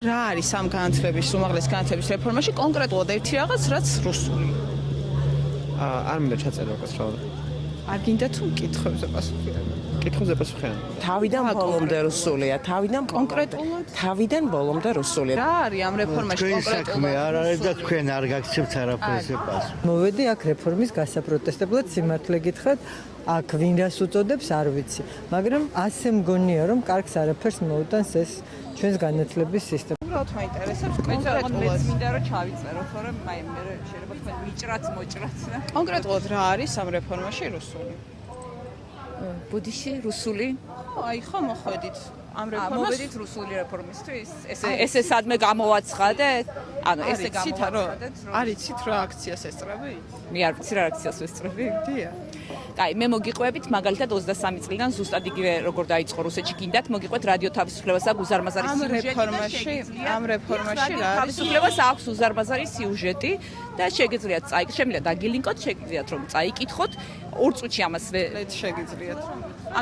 რა არის ამ განათლების უმაღლეს განათლების რეფორმაში კონკრეტულად ერთი რაღაც, რაც რუსული? არ მინდა ჩაწერო უკაცრავად. არ გინდა თუ კითხვებზე პასუხი? კითხვებზე პასუხი არა. თავიდან ბოლომდე რუსულია, კონკრეტულად? თავიდან ბოლომდე რუსულია. რა არის ამ რეფორმაში კონკრეტულად? არ არის და თქვენ არ გაგცემთ არაფერს პასუხი. მოვედი აქ რეფორმის გასაპროტესტებლად, სიმართლე გითხრათ, აქ ვინ რას უწოდებს არ ვიცი, მაგრამ ასე მგონია რომ კარგს არაფერს მოუტანს ეს ჩვენს განათლების სისტემა. უბრალოდ მაინტერესებს კონკრეტულად. მინდა რომ ჩავიწეროთ, მაგრამ მე შეიძლება თქვენ მიჭრათ, მოჭრათ. კონკრეტულად რა არის ამ რეფორმაში რუსული? ბუდიში რუსული აი ხო მოხვედით ამ რეფორმას. მოვედით რუსული რეფორმისთვის. ესე სადმე გამოვაცხადეთ? ანუ ესე გამოვაცხადეთ რომ არ იცით რა აქციას ესწრებით? მე არ ვიცი რა აქციას ვესწრები. დიახ. აი, მე მოგიყვებით მაგალითად 23 წლიდან ზუსტად იგივე როგორ დაიწყო რუსეთში გინდათ, მოგიყვეთ რადიო თავისუფლებას და გუზარმაზარის სიუჟეტი. ამ რეფორმაში რა არის? თავისუფლებას აქვს უზარმაზარი სიუჟეტი და შეგიძლიათ შემიძლია დაგილინკოთ, შეგიძლიათ რომ წაიკითხოთ, ორ წუთში ამას შეგიძლიათ. ანუ